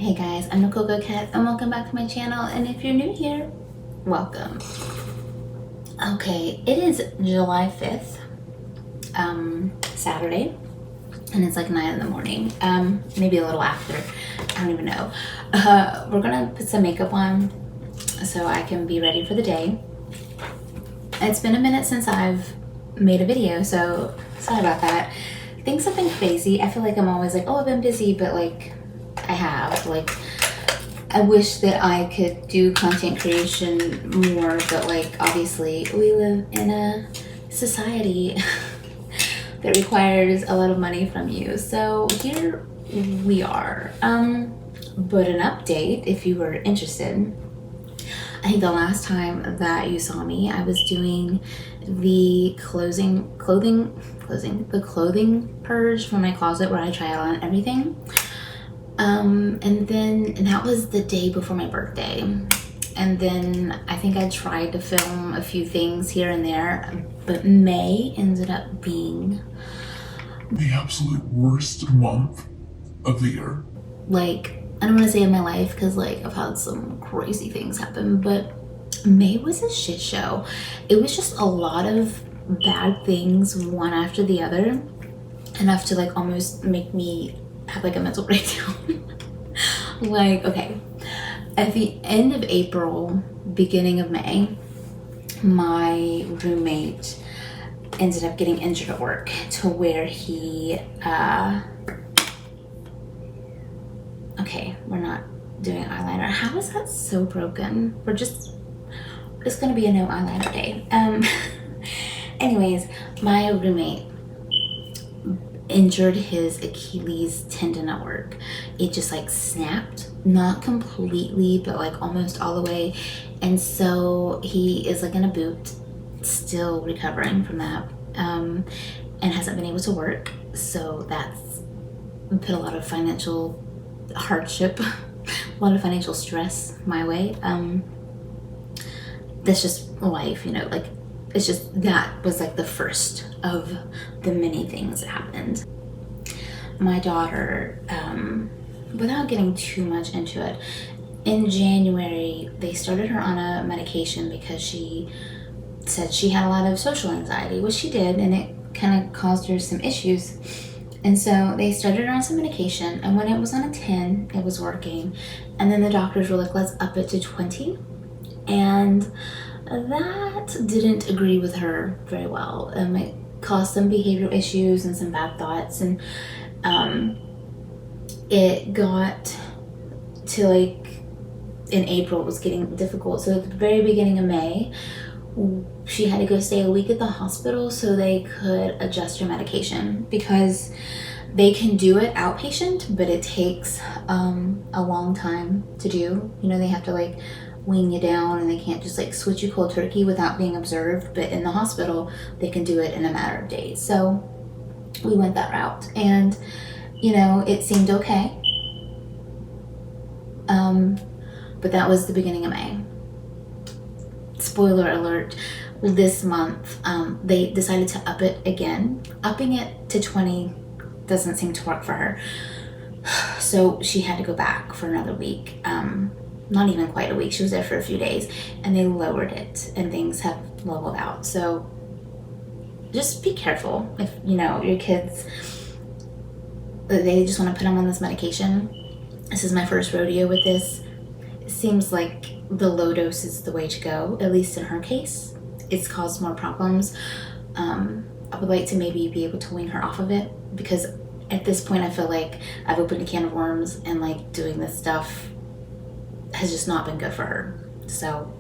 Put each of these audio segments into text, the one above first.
Hey guys, I'm Nicole Coquette and welcome back to my channel, and if you're new here, welcome. Okay, it is July 5th, Saturday, and it's like 9 in the morning, maybe a little after, I don't even know. We're gonna put some makeup on so I can be ready for the day. It's been a minute since I've made a video, so sorry about that. Things have been crazy. I feel like I'm always like, oh, I've been busy, but like, I wish that I could do content creation more, but like obviously we live in a society that requires a lot of money from you. So here we are. But an update, if you were interested, I think the last time that you saw me, I was doing the clothing purge from my closet where I try on everything. And that was the day before my birthday. And then I think I tried to film a few things here and there, but May ended up being the absolute worst month of the year. Like, I don't want to say in my life because like I've had some crazy things happen, but May was a shit show. It was just a lot of bad things, one after the other, enough to like almost make me have like a mental breakdown. Like, okay, at the end of April, beginning of May, my roommate ended up getting injured at work to where he okay, we're not doing eyeliner. How is that so broken? It's gonna be a no eyeliner day. Anyways, my roommate injured his Achilles tendon at work. It just like snapped, not completely, but like almost all the way. And so he is like in a boot, still recovering from that, and hasn't been able to work. So that's put a lot of financial hardship, a lot of financial stress my way. That's just life, you know, like it's just, that was like the first of the many things that happened. My daughter, without getting too much into it, in January, they started her on a medication because she said she had a lot of social anxiety, which she did, and it kind of caused her some issues. And so they started her on some medication, and when it was on a 10, it was working. And then the doctors were like, let's up it to 20. And that didn't agree with her very well. It caused some behavioral issues and some bad thoughts, and it got to like in April it was getting difficult. So at the very beginning of May, she had to go stay a week at the hospital so they could adjust her medication, because they can do it outpatient, but it takes a long time to do. You know, they have to like wean you down, and they can't just like switch you cold turkey without being observed. But in the hospital, they can do it in a matter of days. So we went that route, and you know, it seemed okay. But that was the beginning of May. Spoiler alert, this month, they decided to up it again. Upping it to 20 doesn't seem to work for her. So she had to go back for another week. Not even quite a week, she was there for a few days, and they lowered it, and things have leveled out. So just be careful if, you know, your kids, they just want to put them on this medication. This is my first rodeo with this. It seems like the low dose is the way to go, at least in her case. It's caused more problems. I would like to maybe be able to wean her off of it, because at this point I feel like I've opened a can of worms, and like doing this stuff has just not been good for her. So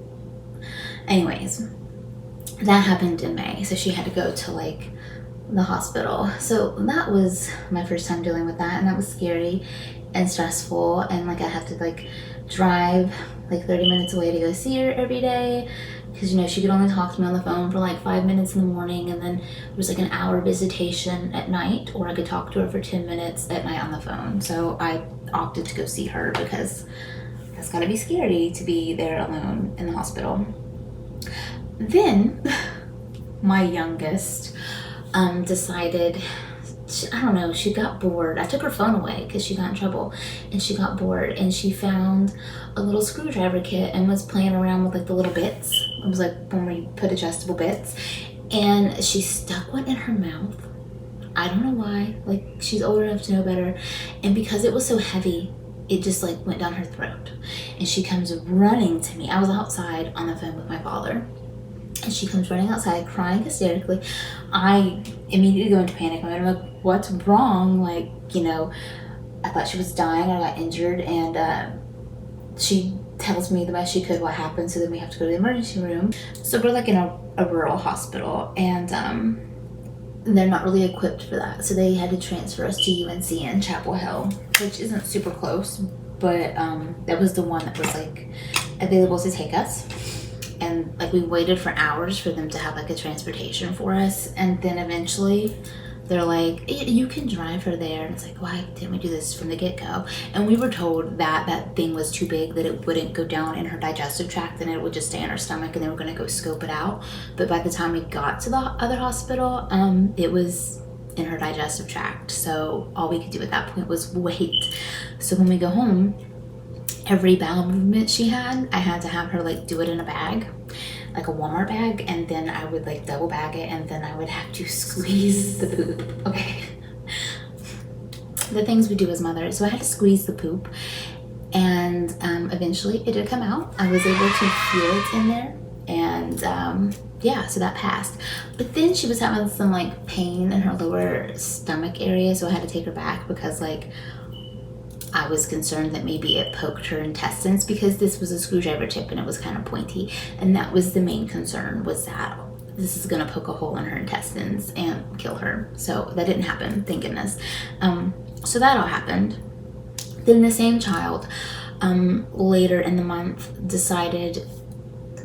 anyways, that happened in May, so she had to go to like the hospital. So that was my first time dealing with that, and that was scary and stressful. And like I have to like drive like 30 minutes away to go see her every day, because you know she could only talk to me on the phone for like 5 minutes in the morning, and then it was like an hour visitation at night, or I could talk to her for 10 minutes at night on the phone. So I opted to go see her, because it's gotta be scary to be there alone in the hospital. Then my youngest decided I don't know, she got bored. I took her phone away because she got in trouble, and she got bored, and she found a little screwdriver kit and was playing around with like the little bits. It was like when we put adjustable bits, and she stuck one in her mouth. I don't know why, like she's old enough to know better, and because it was so heavy, it just like went down her throat. And she comes running to me. I was outside on the phone with my father, and she comes running outside crying hysterically. I immediately go into panic mode. I'm like, what's wrong? Like, you know, I thought she was dying. I got injured, and she tells me the best she could what happened. So then we have to go to the emergency room. So we're like in a rural hospital, and they're not really equipped for that. So they had to transfer us to UNC in Chapel Hill, which isn't super close, but that was the one that was like available to take us. And like we waited for hours for them to have like a transportation for us, and then eventually they're like, you can drive her there. And it's like, why didn't we do this from the get-go? And we were told that that thing was too big, that it wouldn't go down in her digestive tract, and it would just stay in her stomach, and they were going to go scope it out. But by the time we got to the other hospital, it was in her digestive tract. So all we could do at that point was wait. So when we go home, every bowel movement she had, I had to have her like do it in a bag, like a Walmart bag, and then I would like double bag it, and then I would have to squeeze the poop. Okay. The things we do as mothers. So I had to squeeze the poop, and eventually it did come out. I was able to feel it in there, and yeah, so that passed. But then she was having some like pain in her lower stomach area, so I had to take her back because like I was concerned that maybe it poked her intestines, because this was a screwdriver tip and it was kind of pointy, and that was the main concern, was that this is gonna poke a hole in her intestines and kill her. So that didn't happen, thank goodness. So that all happened. Then the same child later in the month decided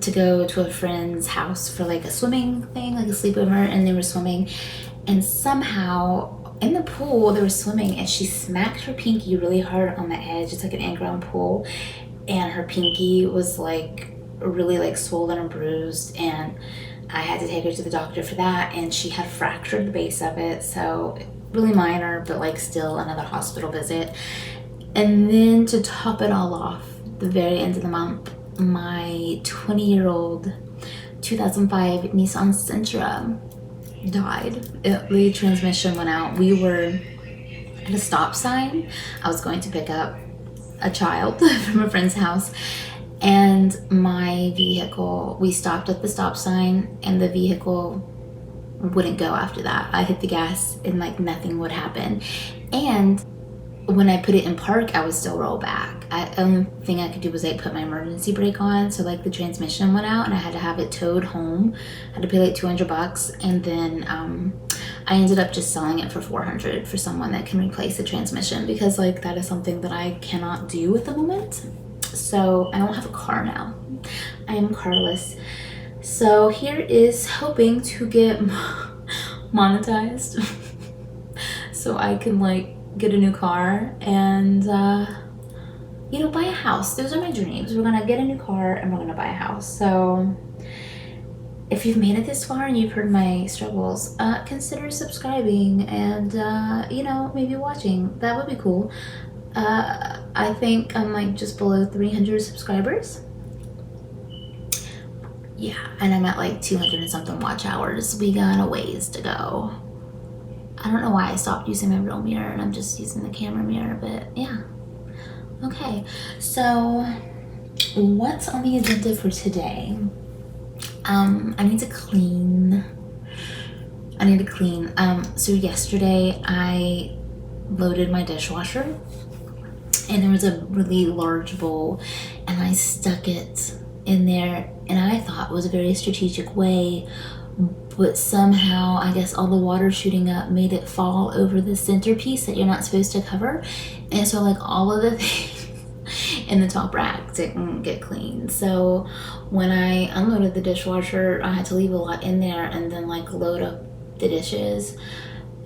to go to a friend's house for like a swimming thing, like a sleepover, and they were swimming, and somehow in the pool they were swimming, and she smacked her pinky really hard on the edge. It's like an in-ground pool, and her pinky was like really like swollen and bruised, and I had to take her to the doctor for that, and she had fractured the base of it, so really minor, but like still another hospital visit. And then to top it all off, the very end of the month, my 20-year-old 2005 Nissan Sentra died. The transmission went out. We were at a stop sign. I was going to pick up a child from a friend's house, and my vehicle, we stopped at the stop sign, and the vehicle wouldn't go after that. I hit the gas and like nothing would happen, and when I put it in park, I would still roll back. The only thing I could do was like put my emergency brake on, so like the transmission went out and I had to have it towed home. I had to pay like $200, and then I ended up just selling it for $400 for someone that can replace the transmission, because like that is something that I cannot do at the moment. So I don't have a car now. I am carless. So here is hoping to get monetized so I can like get a new car and you know, buy a house. Those are my dreams. We're gonna get a new car and we're gonna buy a house. So if you've made it this far and you've heard my struggles, consider subscribing and you know, maybe watching. That would be cool. I think I'm like just below 300 subscribers. Yeah, and I'm at like 200 and something watch hours. We got a ways to go. I don't know why I stopped using my real mirror and I'm just using the camera mirror, but yeah. Okay, so what's on the agenda for today? I need to clean. So yesterday I loaded my dishwasher, and there was a really large bowl, and I stuck it in there, and I thought it was a very strategic way, but somehow I guess all the water shooting up made it fall over the centerpiece that you're not supposed to cover, and so like all of the things in the top rack didn't get cleaned. So when I unloaded the dishwasher, I had to leave a lot in there and then like load up the dishes,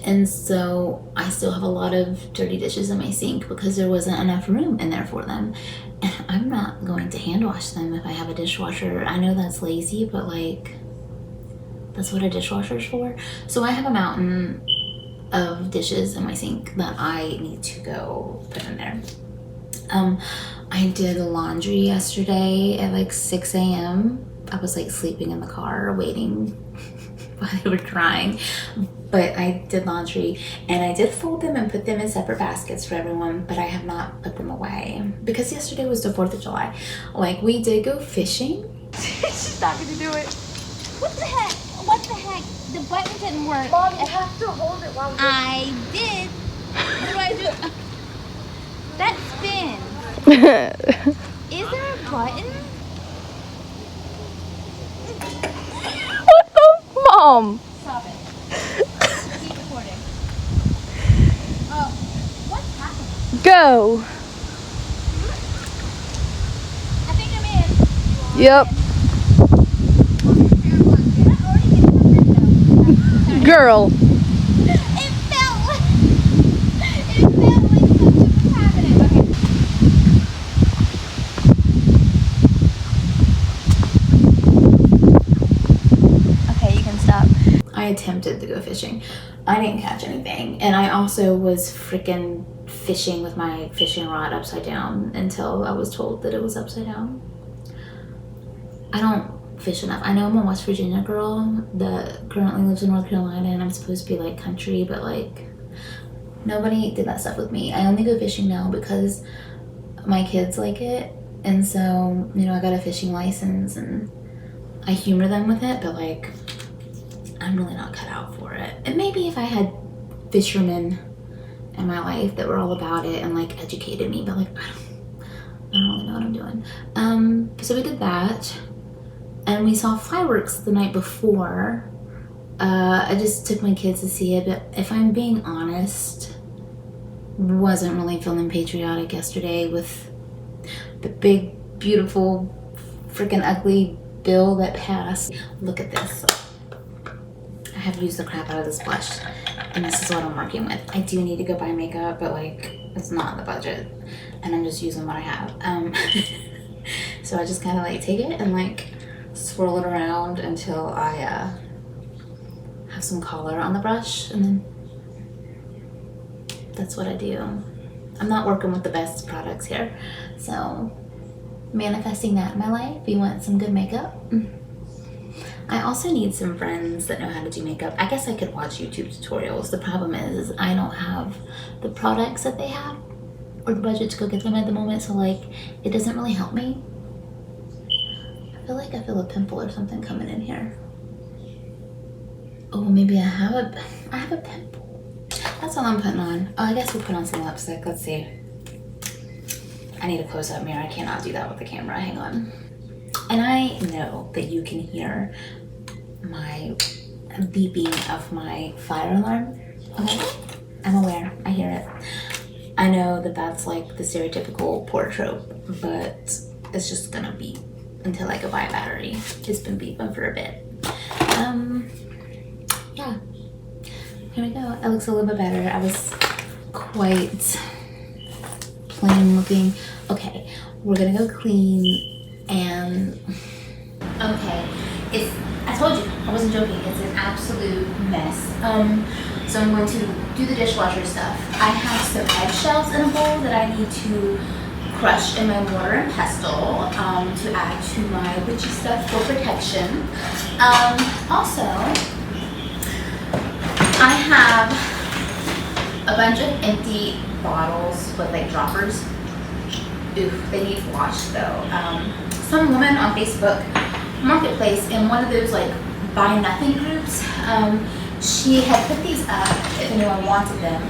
and so I still have a lot of dirty dishes in my sink because there wasn't enough room in there for them, and I'm not going to hand wash them if I have a dishwasher. I know that's lazy, but like that's what a dishwasher's for. So I have a mountain of dishes in my sink that I need to go put in there. I did laundry yesterday at like 6 a.m. I was like sleeping in the car waiting while they were drying, but I did laundry and I did fold them and put them in separate baskets for everyone, but I have not put them away because yesterday was the 4th of July. Like, we did go fishing. She's not gonna do it. What the heck? What the heck? The button didn't work. Mom, you have to hold it while I did. What do I do? That spins. Is there a button? What the? Mom! Stop it. Keep recording. What's happening? Go! I think I'm in. Yep. Girl. It felt like something was happening. Okay, you can stop. I attempted to go fishing. I didn't catch anything. And I also was freaking fishing with my fishing rod upside down until I was told that it was upside down. I don't fish enough. I know I'm a West Virginia girl that currently lives in North Carolina and I'm supposed to be like country, but like nobody did that stuff with me. I only go fishing now because my kids like it, and so, you know, I got a fishing license and I humor them with it, but like I'm really not cut out for it. And maybe if I had fishermen in my life that were all about it and like educated me, but like I don't really know what I'm doing. So we did that. And we saw fireworks the night before. I just took my kids to see it, but if I'm being honest, wasn't really feeling patriotic yesterday with the big, beautiful, freaking ugly bill that passed. Look at this. I have used the crap out of this blush, and this is what I'm working with. I do need to go buy makeup, but like, it's not in the budget, and I'm just using what I have. So I just kind of like take it and like swirl it around until I have some color on the brush, and then that's what I do. I'm not working with the best products here, so manifesting that in my life. You want some good makeup? I also need some friends that know how to do makeup. I guess I could watch YouTube tutorials. The problem is I don't have the products that they have or the budget to go get them at the moment, so like it doesn't really help me. I feel like I feel a pimple or something coming in here. Oh, maybe I have a pimple. That's all I'm putting on. Oh, I guess we'll put on some lipstick. Let's see. I need a close-up mirror. I cannot do that with the camera. Hang on. And I know that you can hear my beeping of my fire alarm. Okay, I'm aware. I hear it. I know that that's like the stereotypical porch trope, but it's just gonna beep until I go buy a battery. It's been beeping for a bit. Yeah. Here we go. It looks a little bit better. I was quite plain looking. Okay, we're gonna go clean and okay. I told you, I wasn't joking. It's an absolute mess. So I'm going to do the dishwasher stuff. I have some eggshells in a bowl that I need to crush in my mortar and pestle to add to my witchy stuff for protection. Also, I have a bunch of empty bottles with like droppers. Oof, they need washed though. Some woman on Facebook Marketplace in one of those like buy nothing groups, she had put these up if anyone wanted them,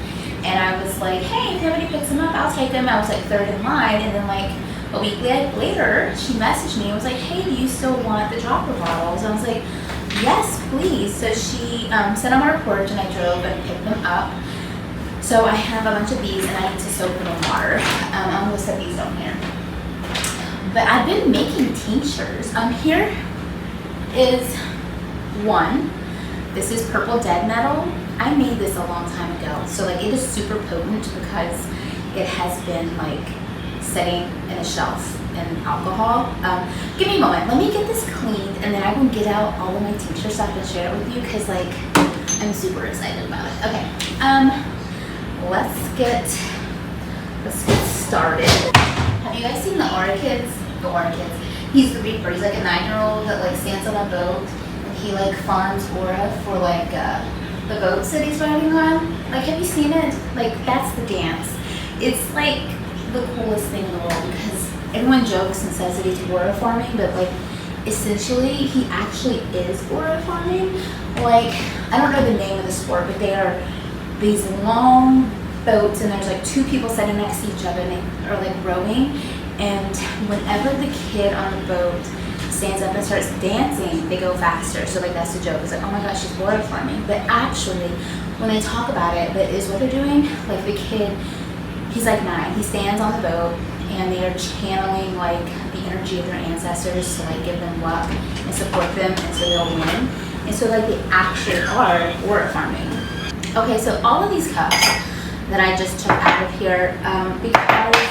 and I was like, hey, if nobody picks them up, I'll take them. I was like third in line, and then like a week later she messaged me and was like, hey, do you still want the dropper bottles? And I was like, yes, please. So she sent them on her porch and I drove and picked them up. So I have a bunch of these and I need to soak them in water. I'm gonna set these down here. But I've been making tinctures. Here is one. This is purple dead nettle. I made this a long time ago. So like it is super potent because it has been like sitting in a shelf in alcohol. Give me a moment. Let me get this cleaned and then I will get out all of my tincture stuff and share it with you because like I'm super excited about it. Okay. Let's get started. Have you guys seen the Aura Kids? The Aura Kids. He's the reaper. He's like a 9-year-old that like stands on a boat and he like farms aura for like the boats that he's riding on. Like, have you seen it? Like, that's the dance. It's like the coolest thing in the world because everyone jokes and says that he's aura farming, but like essentially he actually is aura farming. Like, I don't know the name of the sport, but they are these long boats and there's like 2 people sitting next to each other and they are like rowing, and whenever the kid on the boat stands up and starts dancing, they go faster. So like that's the joke. It's like, oh my gosh, she's aura farming. But actually when they talk about it, that is what they're doing. Like the kid, he's like 9, he stands on the boat and they are channeling like the energy of their ancestors to like give them luck and support them, and so they'll win. And so like they actually are aura farming. Okay, so all of these cups that I just took out of here, because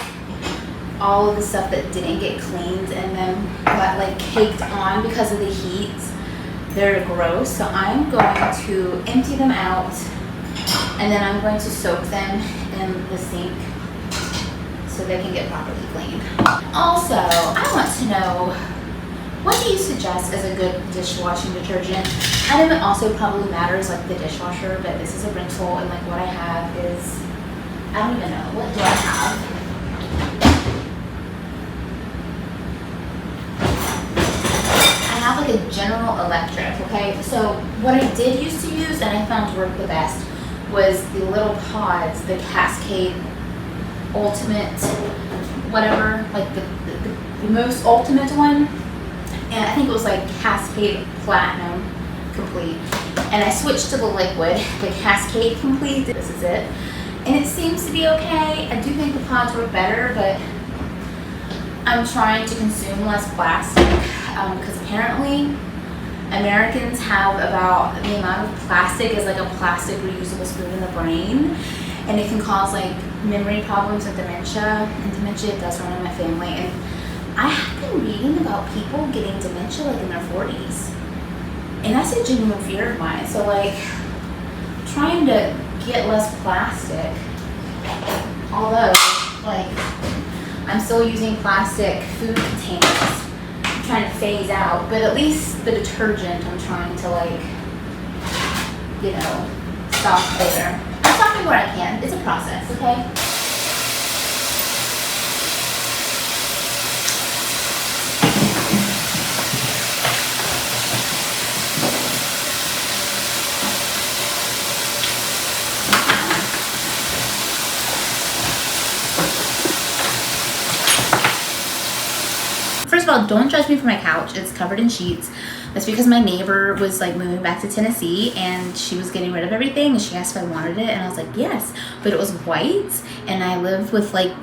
all of the stuff that didn't get cleaned and then got like caked on because of the heat, they're gross. So I'm going to empty them out and then I'm going to soak them in the sink so they can get properly cleaned. Also, I want to know, what do you suggest as a good dishwashing detergent? I know it also probably matters like the dishwasher, but this is a rental and like what I have is, I don't even know, what do I have? I have like a General Electric, okay? So what I did used to use and I found worked the best was the little pods, the Cascade Ultimate, whatever, like the most ultimate one. And I think it was like Cascade Platinum Complete. And I switched to the liquid, the Cascade Complete. This is it. And it seems to be okay. I do think the pods work better, but I'm trying to consume less plastic because apparently Americans have about the amount of plastic as like a plastic reusable spoon in the brain. And it can cause like memory problems and dementia. And dementia does run in my family. And I have been reading about people getting dementia like in their 40s. And that's a genuine fear of mine. So like trying to get less plastic, although like I'm still using plastic food containers. I'm trying to phase out, but at least the detergent I'm trying to like, you know, stop there. I'm stopping where I can. It's a process, okay? First of all, don't judge me for my couch. It's covered in sheets. That's because my neighbor was like moving back to Tennessee and she was getting rid of everything and she asked if I wanted it and I was like, yes, but it was white and I live with like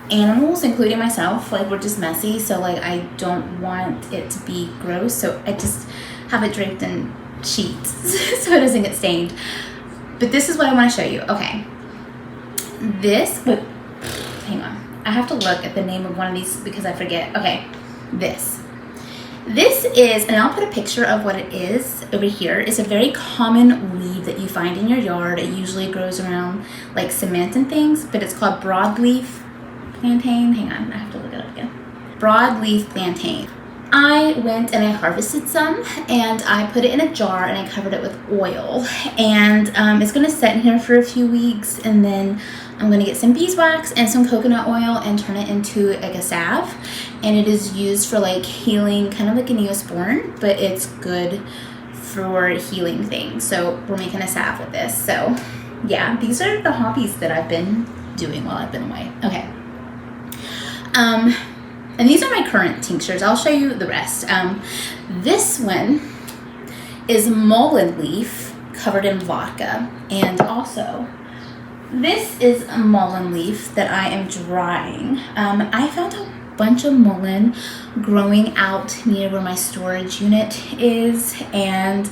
animals, including myself. Like we're just messy, so like I don't want it to be gross, so I just have it draped in sheets so it doesn't get stained. But this is what I want to show you. Okay, this, but hang on. I have to look at the name of one of these because I forget. Okay, this is, and I'll put a picture of what it is over here. It's a very common weed that you find in your yard. It usually grows around like cement and things, but it's called broadleaf plantain. Hang on, I have to look it up again. Broadleaf plantain. I went and I harvested some and I put it in a jar and I covered it with oil, and it's gonna sit in here for a few weeks, and then I'm gonna get some beeswax and some coconut oil and turn it into like a salve, and it is used for like healing, kind of like a Neosporin, but it's good for healing things. So we're making a salve with this. So yeah, these are the hobbies that I've been doing while I've been away. Okay. And these are my current tinctures. I'll show you the rest. This one is mullein leaf covered in vodka. And also, this is a mullein leaf that I am drying. I found a bunch of mullein growing out near where my storage unit is. And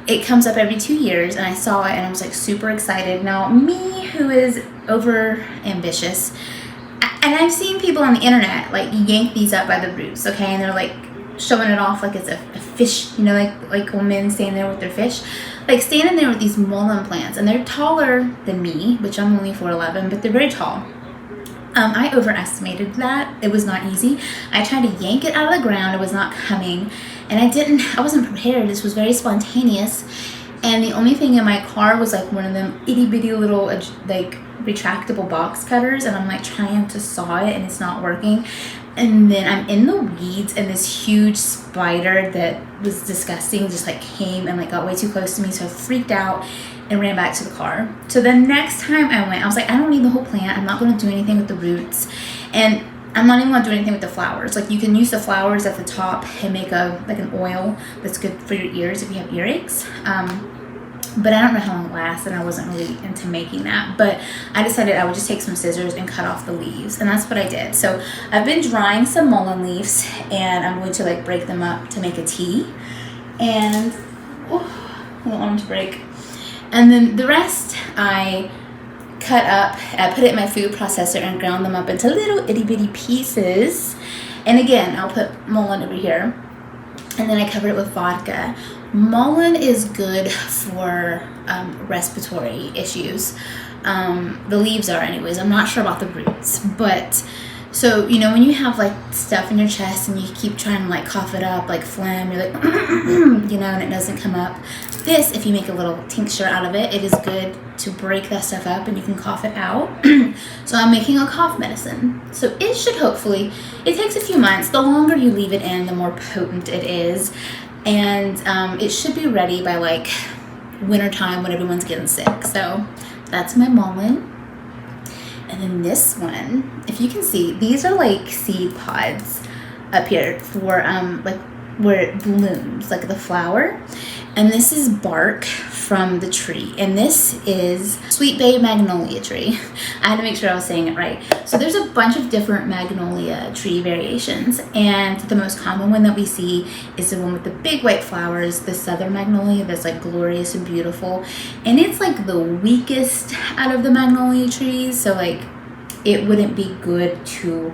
it comes up every 2 years. And I saw it and I was like super excited. Now, me who is over ambitious, and I've seen people on the internet like yank these up by the roots, okay, and they're like showing it off like it's a fish, you know, like women standing there with their fish, like standing there with these mullein plants, and they're taller than me, which I'm only 4'11", but they're very tall. I overestimated that. It was not easy. I tried to yank it out of the ground. It was not coming, and I wasn't prepared. This was very spontaneous, and the only thing in my car was like one of them itty bitty little like retractable box cutters, and I'm like trying to saw it and it's not working. And then I'm in the weeds, and this huge spider that was disgusting just like came and like got way too close to me, so I freaked out and ran back to the car. So the next time I went, I was like, I don't need the whole plant. I'm not going to do anything with the roots, and I'm not even going to do anything with the flowers. Like, you can use the flowers at the top and make an oil that's good for your ears if you have earaches. But I don't know how long it lasts, and I wasn't really into making that. But I decided I would just take some scissors and cut off the leaves, and that's what I did. So I've been drying some mullein leaves, and I'm going to like break them up to make a tea. And I don't want them to break. And then the rest I cut up. I put it in my food processor and ground them up into little itty bitty pieces. And again, I'll put mullein over here, and then I covered it with vodka. Mullein is good for respiratory issues. The leaves are anyways. I'm not sure about the roots, but so, you know, when you have like stuff in your chest and you keep trying to like cough it up, like phlegm, you're like, you know, and it doesn't come up. This, if you make a little tincture out of it, it is good to break that stuff up and you can cough it out. So I'm making a cough medicine. So it should hopefully, it takes a few months. The longer you leave it in, the more potent it is. And it should be ready by like wintertime when everyone's getting sick. So that's my mullein. And then this one, if you can see, these are like seed pods up here for like where it blooms, like the flower. And this is bark from the tree, and this is sweet Bay Magnolia tree. I had to make sure I was saying it right. So there's a bunch of different magnolia tree variations, and the most common one that we see is the one with the big white flowers, the southern magnolia, that's like glorious and beautiful, and it's like the weakest out of the magnolia trees, so like it wouldn't be good to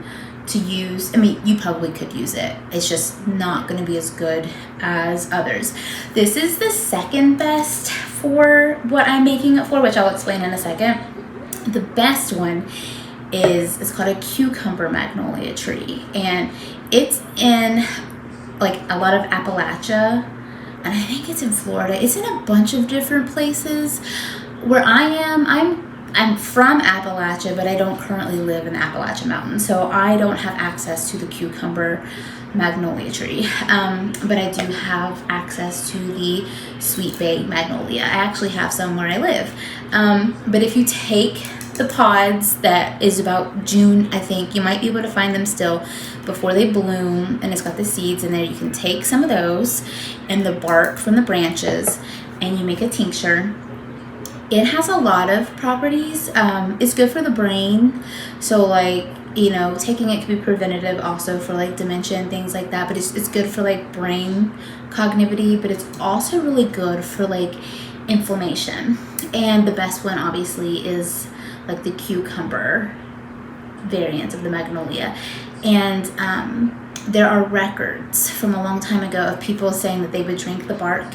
use. I mean, you probably could use it. It's just not going to be as good as others. This is the second best for what I'm making it for, which I'll explain in a second. The best one is, it's called a cucumber magnolia tree, and it's in like a lot of Appalachia, and I think it's in Florida. It's in a bunch of different places. Where I am, I'm from Appalachia, but I don't currently live in the Appalachian Mountains, so I don't have access to the cucumber magnolia tree. But I do have access to the sweet Bay magnolia. I actually have some where I live. But if you take the pods, that is about June, I think, you might be able to find them still before they bloom, and it's got the seeds in there. You can take some of those and the bark from the branches, and you make a tincture. It has a lot of properties. It's good for the brain. So like, you know, taking it can be preventative also for like dementia and things like that. But it's good for like brain cognitivity, but it's also really good for like inflammation. And the best one obviously is like the cucumber variant of the magnolia. And there are records from a long time ago of people saying that they would drink the bark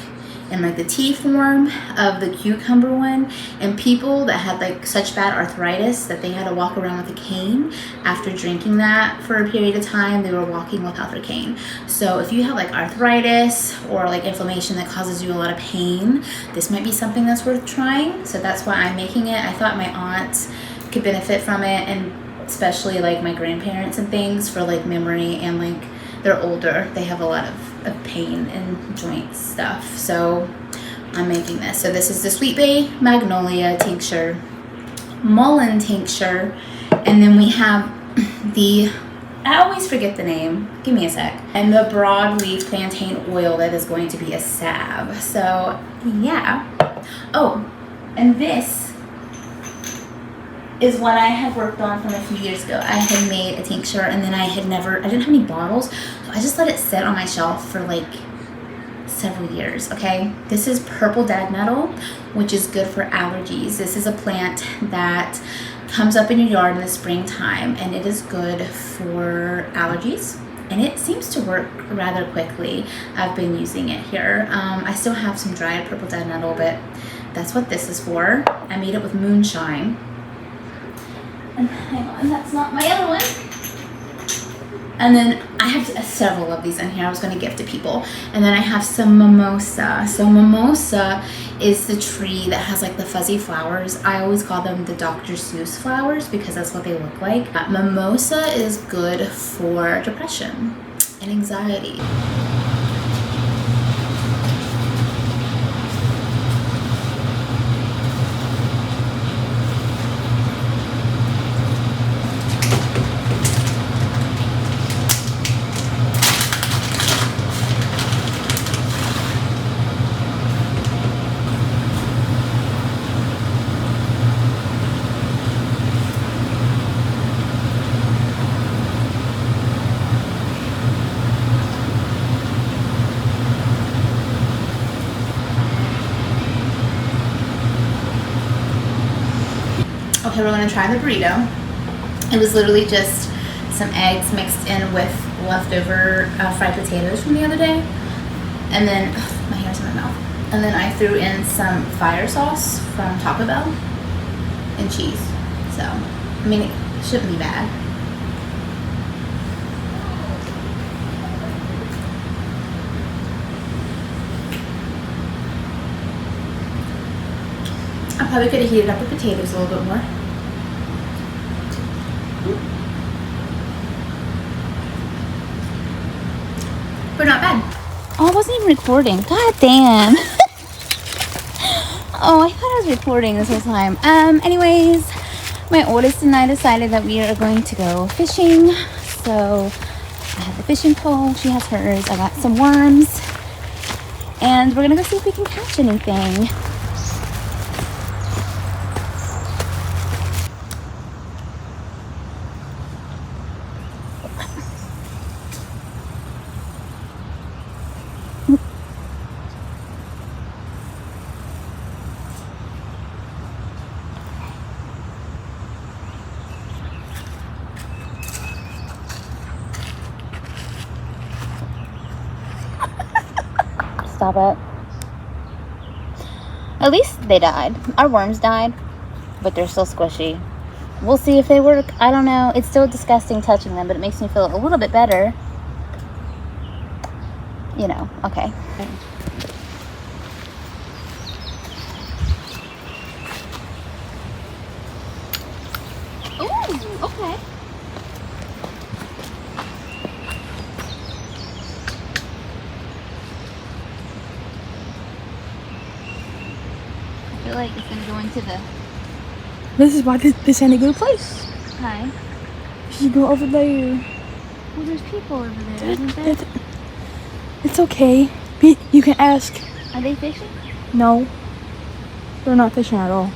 in like the tea form of the cucumber one, and people that had like such bad arthritis that they had to walk around with a cane after drinking that for a period of time, they were walking without their cane. So if you have like arthritis or like inflammation that causes you a lot of pain, this might be something that's worth trying. So that's why I'm making it. I thought my aunts could benefit from it, and especially like my grandparents and things, for like memory, and like they're older, they have a lot of pain and joint stuff. So I'm making this. So this is the sweet Bay magnolia tincture, mullein tincture, and then we have the, I always forget the name, give me a sec, and the broadleaf plantain oil that is going to be a salve. So yeah. Oh, and this is what I had worked on from a few years ago. I had made a tincture, and then I didn't have any bottles, so I just let it sit on my shelf for like several years, okay? This is purple dead nettle, which is good for allergies. This is a plant that comes up in your yard in the springtime, and it is good for allergies. And it seems to work rather quickly. I've been using it here. I still have some dried purple dead nettle, but that's what this is for. I made it with moonshine. And hang on, that's not my other one. And then I have several of these in here I was going to give to people. And then I have some mimosa. So mimosa is the tree that has like the fuzzy flowers. I always call them the Dr. Seuss flowers because that's what they look like. Mimosa is good for depression and anxiety. Okay, we're gonna try the burrito. It was literally just some eggs mixed in with leftover fried potatoes from the other day. And then, my hair's in my mouth. And then I threw in some fire sauce from Taco Bell and cheese. So, I mean, it shouldn't be bad. I probably could have heated up the potatoes a little bit more. But not bad. Oh, I wasn't even recording. God damn. Oh, I thought I was recording this whole time. Anyways, my oldest and I decided that we are going to go fishing. So I have the fishing pole. She has hers. I got some worms. And we're gonna go see if we can catch anything. Stop it. At least they died. Our worms died, but they're still squishy. We'll see if they work. I don't know. It's still disgusting touching them, but it makes me feel a little bit better. You know, okay. Ooh, okay. I feel like it's gonna go into the... This is why this ain't a good place. Hi. You should go over there. Well, there's people over there, isn't there? It's okay. You can ask. Are they fishing? No. They're not fishing at all.